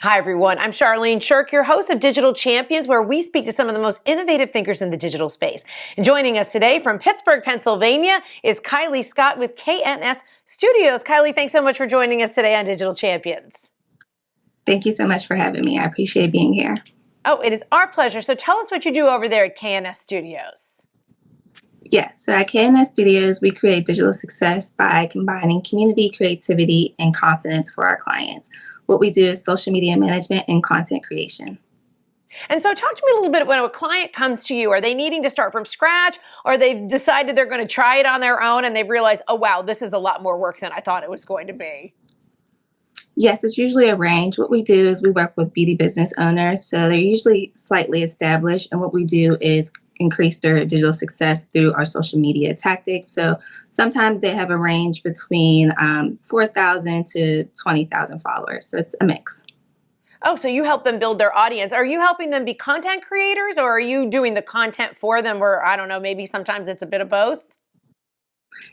Hi, everyone. I'm Charlene Shirk, your host of Digital Champions, where we speak to some of the most innovative thinkers in the digital space. And joining us today from Pittsburgh, Pennsylvania, is Kileigh Scott with KNS Studios. Kileigh, thanks so much for joining us today on Digital Champions. Thank you so much for having me. I appreciate being here. Oh, it is our pleasure. So tell us what you do over there at KNS Studios. Yes, so at KNS Studios, we create digital success by combining community, creativity, and confidence for our clients. What we do is social media management and content creation. And so talk to me a little bit when a client comes to you. Are they needing to start from scratch, or they've decided they're going to try it on their own and they've realized, oh, wow, this is a lot more work than I thought it was going to be? Yes, it's usually a range. What we do is we work with beauty business owners, so they're usually slightly established, and what we do is increase their digital success through our social media tactics. So sometimes they have a range between 4,000 to 20,000 followers. So it's a mix. Oh, so you help them build their audience. Are you helping them be content creators, or are you doing the content for them? Or I don't know, maybe sometimes it's a bit of both?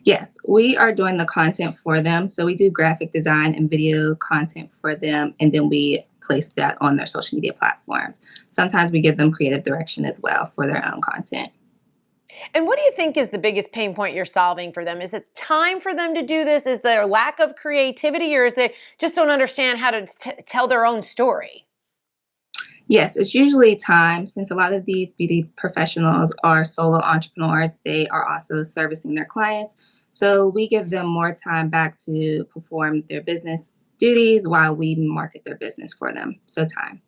Yes, we are doing the content for them. So we do graphic design and video content for them, and then we place that on their social media platforms. Sometimes we give them creative direction as well for their own content. And what do you think is the biggest pain point you're solving for them? Is it time for them to do this? Is there lack of creativity, or is they just don't understand how to tell their own story? Yes, it's usually time. Since a lot of these beauty professionals are solo entrepreneurs, they are also servicing their clients. So we give them more time back to perform their business duties while we market their business for them. So time.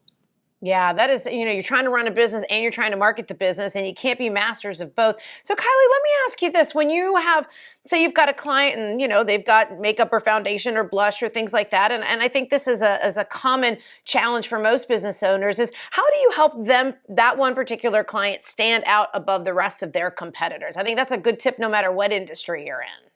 Yeah, that is, you're trying to run a business and you're trying to market the business, and you can't be masters of both. So Kileigh, let me ask you this. When you have, say you've got a client and, they've got makeup or foundation or blush or things like that. And I think this is a common challenge for most business owners is how do you help them, that one particular client, stand out above the rest of their competitors? I think that's a good tip no matter what industry you're in.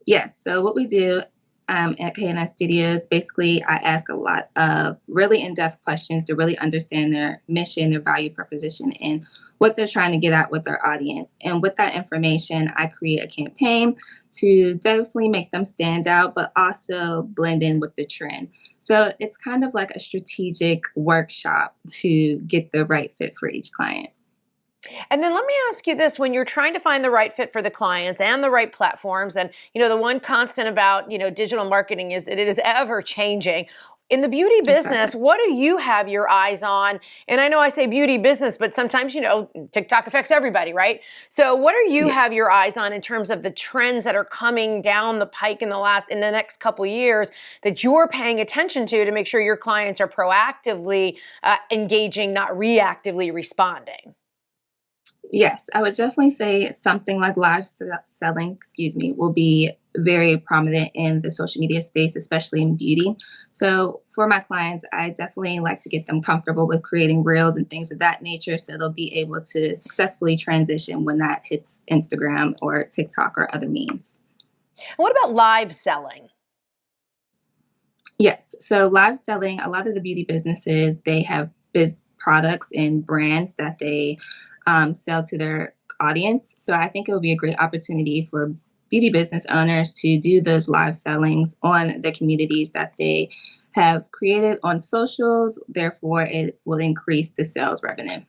Yes. So what we do at KNS Studios, basically, I ask a lot of really in-depth questions to really understand their mission, their value proposition, and what they're trying to get at with their audience. And with that information, I create a campaign to definitely make them stand out, but also blend in with the trend. So it's kind of like a strategic workshop to get the right fit for each client. And then let me ask you this, when you're trying to find the right fit for the clients and the right platforms, and the one constant about, digital marketing is it is ever changing. In the beauty business, Exactly. what do you have your eyes on? And I know I say beauty business, but sometimes, TikTok affects everybody, right? So what do you Yes. have your eyes on in terms of the trends that are coming down the pike in the next couple years that you're paying attention to make sure your clients are proactively engaging, not reactively responding? Yes, I would definitely say something like selling, will be very prominent in the social media space, especially in beauty. So for my clients, I definitely like to get them comfortable with creating reels and things of that nature so they'll be able to successfully transition when that hits Instagram or TikTok or other means. What about live selling? Yes. So live selling, a lot of the beauty businesses, they have biz products and brands that they sell to their audience. So I think it would be a great opportunity for beauty business owners to do those live sellings on the communities that they have created on socials. Therefore, it will increase the sales revenue.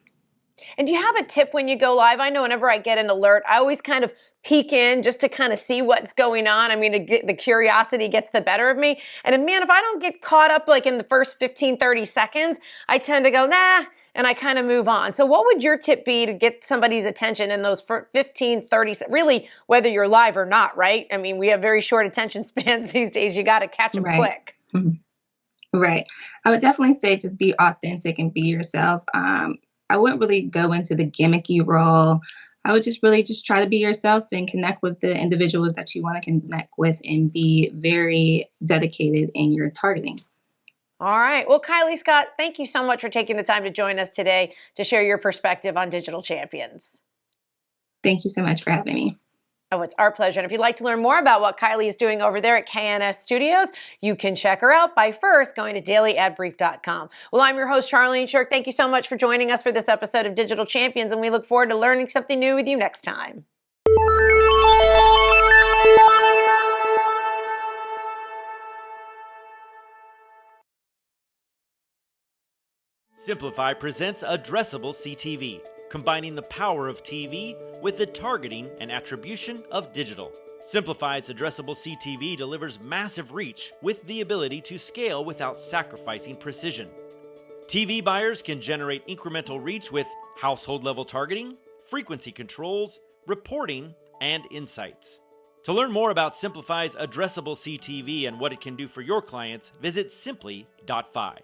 And do you have a tip when you go live? I know whenever I get an alert, I always kind of peek in just to kind of see what's going on. I mean, the curiosity gets the better of me. And man, if I don't get caught up like in the first 15, 30 seconds, I tend to go, nah, and I kind of move on. So what would your tip be to get somebody's attention in those 15, 30, really, whether you're live or not, right? I mean, we have very short attention spans these days. You got to catch them Right. quick. Mhm. Right. I would definitely say just be authentic and be yourself. I wouldn't really go into the gimmicky role. I would just really just try to be yourself and connect with the individuals that you want to connect with and be very dedicated in your targeting. All right. Well, Kileigh Scott, thank you so much for taking the time to join us today to share your perspective on Digital Champions. Thank you so much for having me. Oh, it's our pleasure. And if you'd like to learn more about what Kileigh is doing over there at KNS Studios, you can check her out by first going to dailyadbrief.com. Well, I'm your host, Charlene Shirk. Thank you so much for joining us for this episode of Digital Champions, and we look forward to learning something new with you next time. Simplify presents Addressable CTV, combining the power of TV with the targeting and attribution of digital. Simplify's Addressable CTV delivers massive reach with the ability to scale without sacrificing precision. TV buyers can generate incremental reach with household-level targeting, frequency controls, reporting, and insights. To learn more about Simplify's Addressable CTV and what it can do for your clients, visit simply.fi.